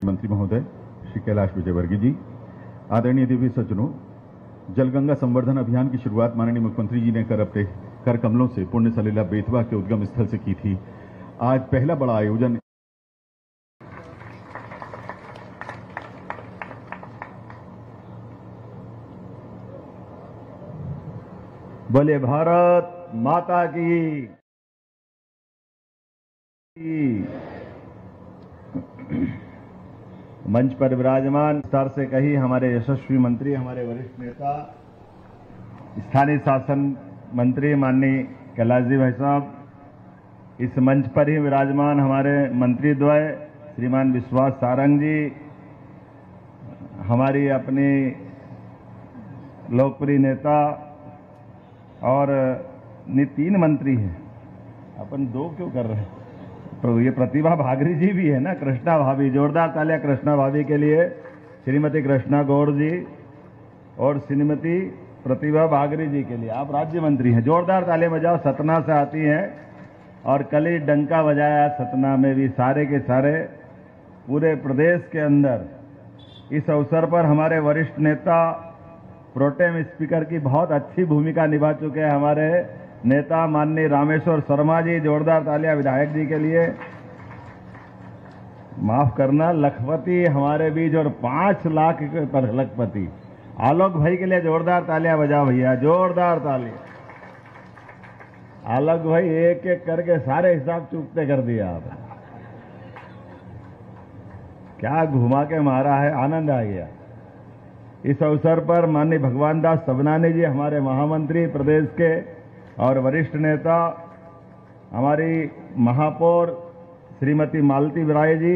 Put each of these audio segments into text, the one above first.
मंत्री महोदय श्री कैलाश विजयवर्गीय जी, आदरणीय दिव्य सज्जनों, जलगंगा संवर्धन अभियान की शुरुआत माननीय मुख्यमंत्री जी ने कर कमलों से पुण्य सलीला बेतवा के उद्गम स्थल से की थी। आज पहला बड़ा आयोजन बोले भारत माता की। मंच पर विराजमान विस्तार से कही हमारे यशस्वी मंत्री, हमारे वरिष्ठ नेता, स्थानीय शासन मंत्री माननीय कैलाश जी भाई साहब, इस मंच पर ही विराजमान हमारे मंत्री द्वय श्रीमान विश्वास सारंग जी, हमारी अपनी लोकप्रिय नेता और 3 मंत्री हैं, अपन 2 क्यों कर रहे हैं? तो ये प्रतिभा भागरी जी भी है ना, कृष्णा भाभी। जोरदार तालियां कृष्णा भाभी के लिए, श्रीमती कृष्णा गौड़ जी और श्रीमती प्रतिभा भागरी जी के लिए। आप राज्य मंत्री हैं, जोरदार तालियां बजाओ। सतना से आती हैं और कल ही डंका बजाया सतना में भी। सारे के सारे पूरे प्रदेश के अंदर इस अवसर पर हमारे वरिष्ठ नेता प्रोटेम स्पीकर की बहुत अच्छी भूमिका निभा चुके हैं हमारे नेता माननीय रामेश्वर शर्मा जी। जोरदार तालियां विधायक जी के लिए। माफ करना, लखपति हमारे बीच और 5 लाख पर लखपति आलोक भाई के लिए जोरदार तालियां बजाओ भैया, जोरदार तालियां। आलोक भाई एक एक करके सारे हिसाब चूकते कर दिया आपने। क्या घुमा के मारा है, आनंद आ गया। इस अवसर पर माननीय भगवान दास सबनानी जी, हमारे महामंत्री प्रदेश के और वरिष्ठ नेता, हमारी महापौर श्रीमती मालती राय जी,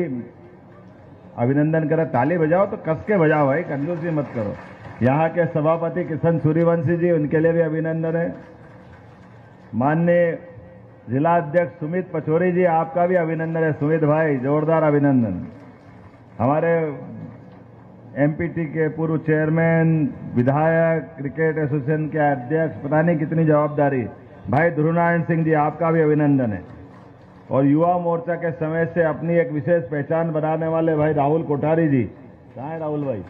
अभिनंदन करें। ताली बजाओ तो कस के बजाओ भाई, कंजूसी मत करो। यहाँ के सभापति किशन सूर्यवंशी जी, उनके लिए भी अभिनंदन है। माननीय जिला अध्यक्ष सुमित पचौरी जी, आपका भी अभिनंदन है सुमित भाई, जोरदार अभिनंदन। हमारे एमपीटी के पूर्व चेयरमैन, विधायक, क्रिकेट एसोसिएशन के अध्यक्ष, पता नहीं कितनी जवाबदारी, भाई ध्रुवनारायण सिंह जी, आपका भी अभिनंदन है। और युवा मोर्चा के समय से अपनी एक विशेष पहचान बनाने वाले भाई राहुल कोठारी जी, कहाँ है राहुल भाई?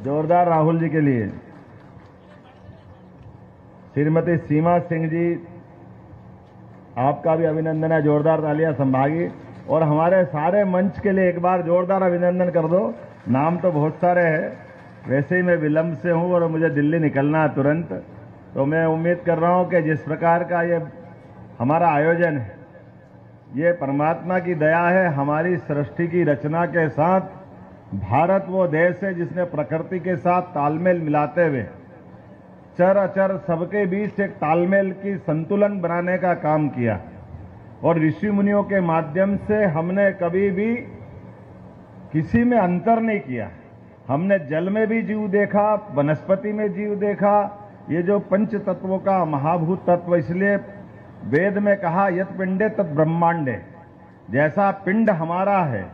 जोरदार राहुल जी के लिए। श्रीमती सीमा सिंह जी, आपका भी अभिनंदन है, जोरदार तालियां संभागी। और हमारे सारे मंच के लिए एक बार जोरदार अभिनंदन कर दो। नाम तो बहुत सारे हैं, वैसे ही मैं विलंब से हूं और मुझे दिल्ली निकलना है तुरंत, तो मैं उम्मीद कर रहा हूं कि जिस प्रकार का ये हमारा आयोजन है, ये परमात्मा की दया है। हमारी सृष्टि की रचना के साथ भारत वो देश है जिसने प्रकृति के साथ तालमेल मिलाते हुए चर अचर सबके बीच एक तालमेल की संतुलन बनाने का काम किया। और ऋषि मुनियों के माध्यम से हमने कभी भी किसी में अंतर नहीं किया। हमने जल में भी जीव देखा, वनस्पति में जीव देखा। ये जो पंच तत्वों का महाभूत तत्व, इसलिए वेद में कहा यत पिंडे तत् ब्रह्मांडे, जैसा पिंड हमारा है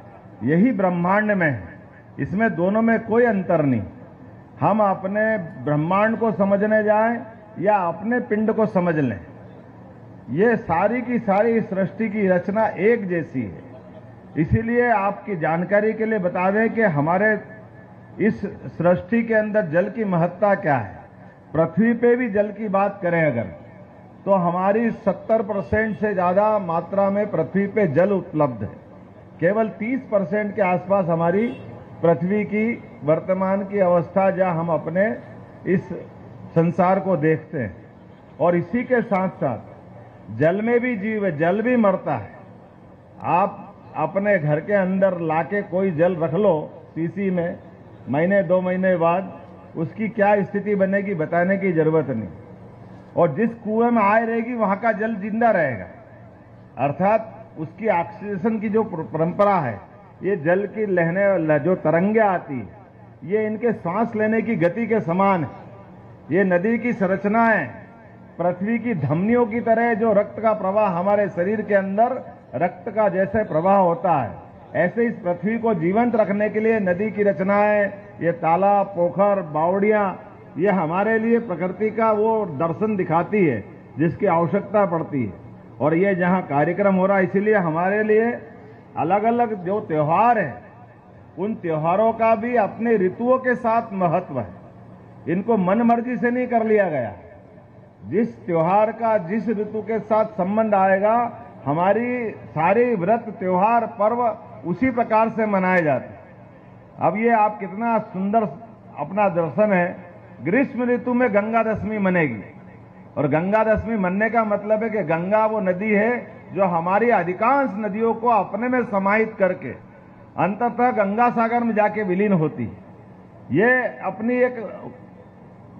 यही ब्रह्मांड में है। इसमें दोनों में कोई अंतर नहीं। हम अपने ब्रह्मांड को समझने जाएं या अपने पिंड को समझ लें, ये सारी की सारी सृष्टि की रचना एक जैसी है। इसीलिए आपकी जानकारी के लिए बता दें कि हमारे इस सृष्टि के अंदर जल की महत्ता क्या है। पृथ्वी पे भी जल की बात करें अगर, तो हमारी 70% से ज्यादा मात्रा में पृथ्वी पे जल उपलब्ध है। केवल 30% के आसपास हमारी पृथ्वी की वर्तमान की अवस्था, जहां हम अपने इस संसार को देखते हैं। और इसी के साथ साथ जल में भी जीव है, जल भी मरता है। आप अपने घर के अंदर लाके कोई जल रख लो सीसी में, महीने 2 महीने बाद उसकी क्या स्थिति बनेगी बताने की जरूरत नहीं। और जिस कुएं में आए रहेगी वहां का जल जिंदा रहेगा, अर्थात उसकी ऑक्सीडेशन की जो परंपरा है, ये जल की लहरें जो तरंगे आती है, ये इनके सांस लेने की गति के समान है। ये नदी की संरचनाएं पृथ्वी की धमनियों की तरह, जो रक्त का प्रवाह हमारे शरीर के अंदर रक्त का जैसे प्रवाह होता है, ऐसे इस पृथ्वी को जीवंत रखने के लिए नदी की रचनाएं, ये तालाब, पोखर, बावड़ियां, ये हमारे लिए प्रकृति का वो दर्शन दिखाती है जिसकी आवश्यकता पड़ती है। और ये जहां कार्यक्रम हो रहा है, इसीलिए हमारे लिए अलग अलग जो त्योहार है उन त्योहारों का भी अपने ऋतुओं के साथ महत्व है। इनको मन मर्जी से नहीं कर लिया गया। जिस त्योहार का जिस ऋतु के साथ संबंध आएगा, हमारी सारी व्रत त्योहार पर्व उसी प्रकार से मनाए जाते हैं। अब ये आप कितना सुंदर अपना दर्शन है, ग्रीष्म ऋतु में गंगा दशमी मनेगी, और गंगा दशमी मनने का मतलब है कि गंगा वो नदी है जो हमारी अधिकांश नदियों को अपने में समाहित करके अंततः गंगा सागर में जाके विलीन होती है। ये अपनी एक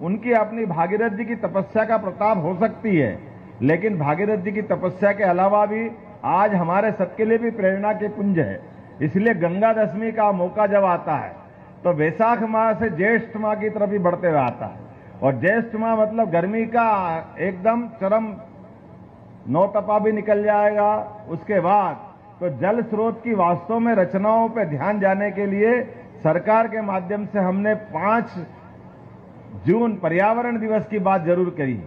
उनकी अपनी भागीरथ जी की तपस्या का प्रताप हो सकती है, लेकिन भागीरथ जी की तपस्या के अलावा भी आज हमारे सबके लिए भी प्रेरणा के पुंज है। इसलिए गंगा दशमी का मौका जब आता है तो वैशाख माह से ज्येष्ठ माह की तरफ ही बढ़ते हुए आता है, और ज्येष्ठ माह मतलब गर्मी का एकदम चरम नौतपा भी निकल जाएगा। उसके बाद तो जल स्रोत की वास्तव में रचनाओं पर ध्यान जाने के लिए सरकार के माध्यम से हमने 5 जून पर्यावरण दिवस की बात जरूर करी,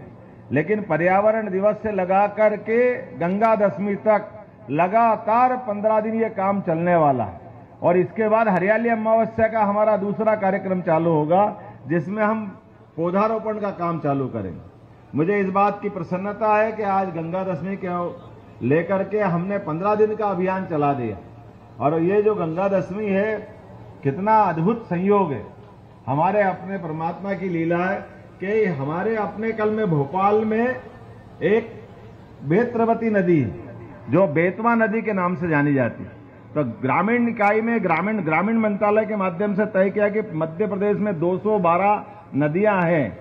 लेकिन पर्यावरण दिवस से लगा करके गंगा दशमी तक लगातार 15 दिन ये काम चलने वाला है। और इसके बाद हरियाली अमावस्या का हमारा दूसरा कार्यक्रम चालू होगा, जिसमें हम पौधारोपण का काम चालू करेंगे। मुझे इस बात की प्रसन्नता है कि आज गंगा दशमी के लेकर के हमने 15 दिन का अभियान चला दिया, और ये जो गंगा दशमी है कितना अद्भुत संयोग है। हमारे अपने परमात्मा की लीला है कि हमारे अपने कल में भोपाल में एक बेत्रवती नदी जो बेतवा नदी के नाम से जानी जाती है, तो ग्रामीण निकाय में ग्रामीण मंत्रालय के माध्यम से तय किया कि मध्य प्रदेश में 212 नदियां हैं,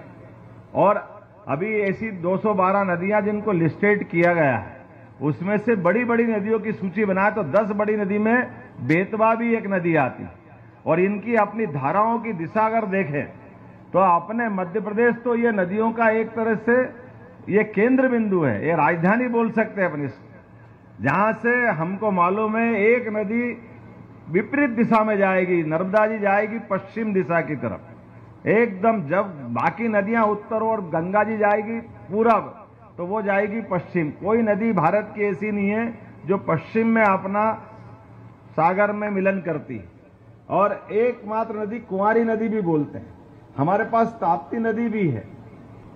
और अभी ऐसी 212 नदियां जिनको लिस्टेड किया गया है, उसमें से बड़ी बड़ी नदियों की सूची बनाए तो 10 बड़ी नदी में बेतवा भी एक नदी आती है। और इनकी अपनी धाराओं की दिशा अगर देखें तो अपने मध्य प्रदेश तो ये नदियों का एक तरह से ये केंद्र बिंदु है, ये राजधानी बोल सकते हैं अपनी, जहां से हमको मालूम है एक नदी विपरीत दिशा में जाएगी, नर्मदा जी जाएगी पश्चिम दिशा की तरफ एकदम, जब बाकी नदियां उत्तर और गंगा जी जाएगी पूरब, तो वो जाएगी पश्चिम। कोई नदी भारत की ऐसी नहीं है जो पश्चिम में अपना सागर में मिलन करती है। और एकमात्र नदी कुंवारी नदी भी बोलते हैं। हमारे पास ताप्ती नदी भी है।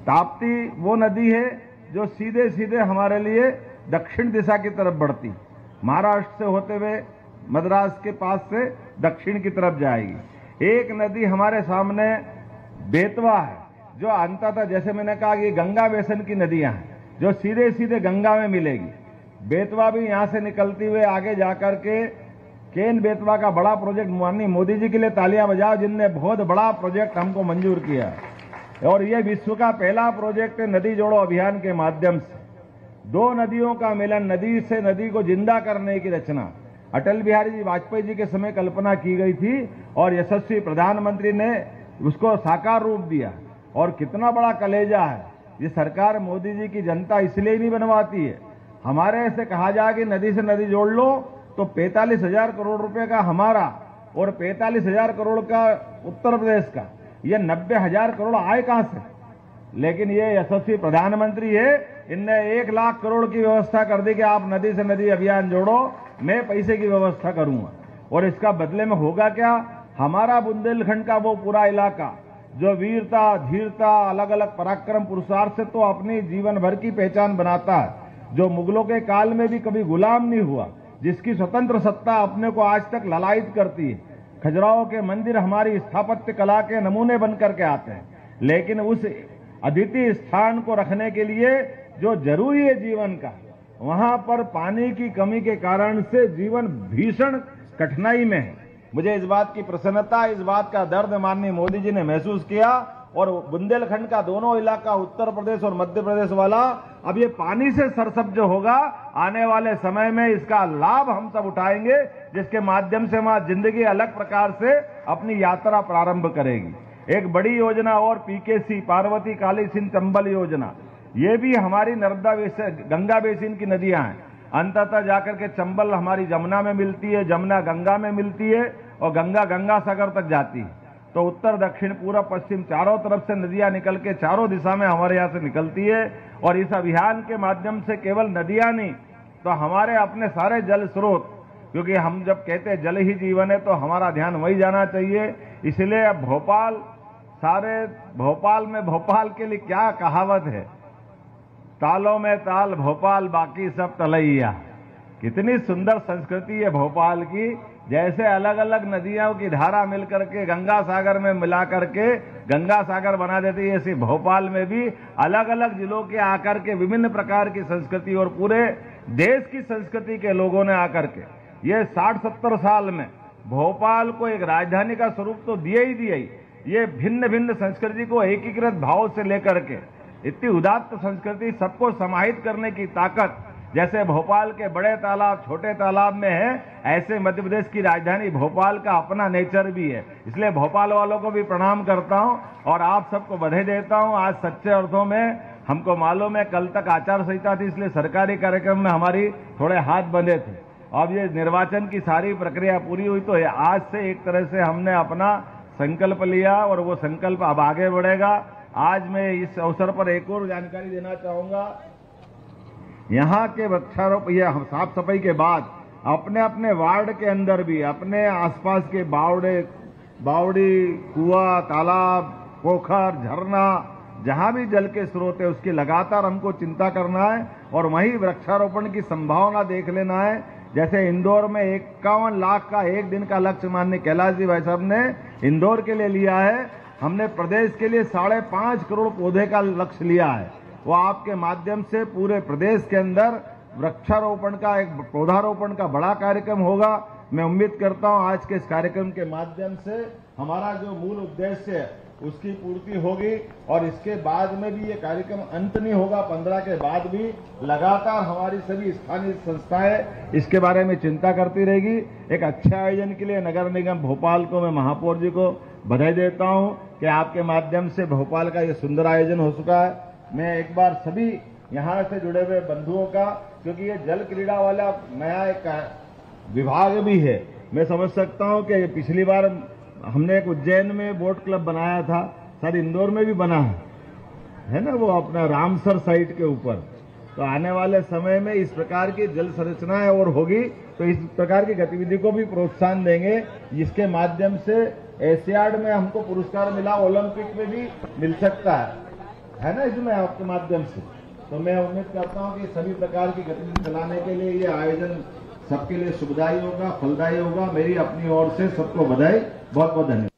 ताप्ती वो नदी है जो सीधे सीधे हमारे लिए दक्षिण दिशा की तरफ बढ़ती, महाराष्ट्र से होते हुए मद्रास के पास से दक्षिण की तरफ जाएगी। एक नदी हमारे सामने बेतवा है जो अंततः, जैसे मैंने कहा कि गंगा बेसिन की नदियां हैं जो सीधे सीधे गंगा में मिलेगी। बेतवा भी यहां से निकलती हुए आगे जाकर के केन बेतवा का बड़ा प्रोजेक्ट, माननीय मोदी जी के लिए तालियां बजाओ जिनने बहुत बड़ा प्रोजेक्ट हमको मंजूर किया, और यह विश्व का पहला प्रोजेक्ट है नदी जोड़ो अभियान के माध्यम से। 2 नदियों का मिलन, नदी से नदी को जिंदा करने की रचना अटल बिहारी जी वाजपेयी जी के समय कल्पना की गई थी, और यशस्वी प्रधानमंत्री ने उसको साकार रूप दिया। और कितना बड़ा कलेजा है ये सरकार, मोदी जी की जनता इसलिए नहीं बनवाती है। हमारे ऐसे कहा जाए कि नदी से नदी जोड़ लो तो 45,000 करोड़ रुपए का हमारा और 45,000 करोड़ का उत्तर प्रदेश का, ये 90,000 करोड़ आए कहां से? लेकिन ये यशस्वी प्रधानमंत्री है, इनने 1 लाख करोड़ की व्यवस्था कर दी कि आप नदी से नदी अभियान जोड़ो, मैं पैसे की व्यवस्था करूंगा। और इसका बदले में होगा क्या? हमारा बुंदेलखंड का वो पूरा इलाका जो वीरता, धीरता, अलग अलग पराक्रम पुरुषार्थ से तो अपनी जीवन भर की पहचान बनाता है, जो मुगलों के काल में भी कभी गुलाम नहीं हुआ, जिसकी स्वतंत्र सत्ता अपने को आज तक ललायित करती है। खजुराहो के मंदिर हमारी स्थापत्य कला के नमूने बन करके आते हैं, लेकिन उस अद्वितीय स्थान को रखने के लिए जो जरूरी है जीवन का, वहां पर पानी की कमी के कारण से जीवन भीषण कठिनाई में है। मुझे इस बात की प्रसन्नता, इस बात का दर्द माननीय मोदी जी ने महसूस किया, और बुंदेलखंड का दोनों इलाका, उत्तर प्रदेश और मध्य प्रदेश वाला, अब ये पानी से सरसब्ज होगा। आने वाले समय में इसका लाभ हम सब उठाएंगे, जिसके माध्यम से हमारी जिंदगी अलग प्रकार से अपनी यात्रा प्रारंभ करेगी। एक बड़ी योजना और पीकेसी, पार्वती, काली सिंध, चंबल योजना, ये भी हमारी नर्मदा गंगा बेसिन की नदियां हैं। अंततः जाकर के चंबल हमारी जमुना में मिलती है, जमुना गंगा में मिलती है, और गंगा गंगा सागर तक जाती है। तो उत्तर, दक्षिण, पूर्व, पश्चिम चारों तरफ से नदियां निकल के चारों दिशा में हमारे यहाँ से निकलती है। और इस अभियान के माध्यम से केवल नदियां नहीं तो हमारे अपने सारे जल स्रोत क्योंकि हम जब कहते हैं जल ही जीवन है तो हमारा ध्यान वही जाना चाहिए। इसलिए अब भोपाल में भोपाल के लिए क्या कहावत है, तालों में ताल भोपाल बाकी सब तलैया। कितनी सुंदर संस्कृति है भोपाल की। जैसे अलग अलग नदियों की धारा मिलकर के गंगा सागर में मिला करके गंगा सागर बना देती है, ऐसी भोपाल में भी अलग अलग जिलों के आकर के विभिन्न प्रकार की संस्कृति और पूरे देश की संस्कृति के लोगों ने आकर के ये 60-70 साल में भोपाल को एक राजधानी का स्वरूप तो दिया ही दिया ही, ये भिन्न भिन्न संस्कृति को एकीकृत भाव से लेकर के इतनी उदात्त संस्कृति सबको समाहित करने की ताकत जैसे भोपाल के बड़े तालाब छोटे तालाब में है, ऐसे मध्य प्रदेश की राजधानी भोपाल का अपना नेचर भी है। इसलिए भोपाल वालों को भी प्रणाम करता हूं और आप सबको बधाई देता हूं। आज सच्चे अर्थों में हमको मालूम है कल तक आचार संहिता थी, इसलिए सरकारी कार्यक्रम में हमारी थोड़े हाथ बंधे थे। अब ये निर्वाचन की सारी प्रक्रिया पूरी हुई तो आज से एक तरह से हमने अपना संकल्प लिया और वो संकल्प अब आगे बढ़ेगा। आज मैं इस अवसर पर एक और जानकारी देना चाहूंगा। यहाँ के वृक्षारोपण ये साफ सफाई के बाद अपने अपने वार्ड के अंदर भी अपने आसपास के बावड़ी, कुआं, तालाब, पोखर, झरना, जहां भी जल के स्रोत है उसकी लगातार हमको चिंता करना है और वहीं वृक्षारोपण की संभावना देख लेना है। जैसे इंदौर में 51 लाख का एक दिन का लक्ष्य माननीय कैलाश जी भाई साहब ने इंदौर के लिए लिया है। हमने प्रदेश के लिए 5.5 करोड़ पौधे का लक्ष्य लिया है। वो आपके माध्यम से पूरे प्रदेश के अंदर वृक्षारोपण का एक पौधारोपण का बड़ा कार्यक्रम होगा। मैं उम्मीद करता हूं आज के इस कार्यक्रम के माध्यम से हमारा जो मूल उद्देश्य है उसकी पूर्ति होगी और इसके बाद में भी ये कार्यक्रम अंत नहीं होगा। 15 के बाद भी लगातार हमारी सभी स्थानीय संस्थाएं इसके बारे में चिंता करती रहेगी। एक अच्छे आयोजन के लिए नगर निगम भोपाल को, मैं महापौर जी को बधाई देता हूं कि आपके माध्यम से भोपाल का ये सुंदर आयोजन हो चुका है। मैं एक बार सभी यहाँ से जुड़े हुए बंधुओं का, क्योंकि ये जल क्रीड़ा वाला नया एक विभाग भी है, मैं समझ सकता हूं कि पिछली बार हमने एक उज्जैन में बोट क्लब बनाया था, सर इंदौर में भी बना है ना, वो अपना रामसर साइट के ऊपर। तो आने वाले समय में इस प्रकार की जल संरचनाएं और होगी तो इस प्रकार की गतिविधि को भी प्रोत्साहन देंगे, जिसके माध्यम से एशियाड में हमको पुरस्कार मिला, ओलंपिक में भी मिल सकता है ना, इसमें आपके माध्यम से। तो मैं उम्मीद करता हूं कि सभी प्रकार की गतिविधि चलाने के लिए ये आयोजन सबके लिए सुखदायी होगा, फलदायी होगा। मेरी अपनी ओर से सबको बधाई, बहुत बहुत धन्यवाद।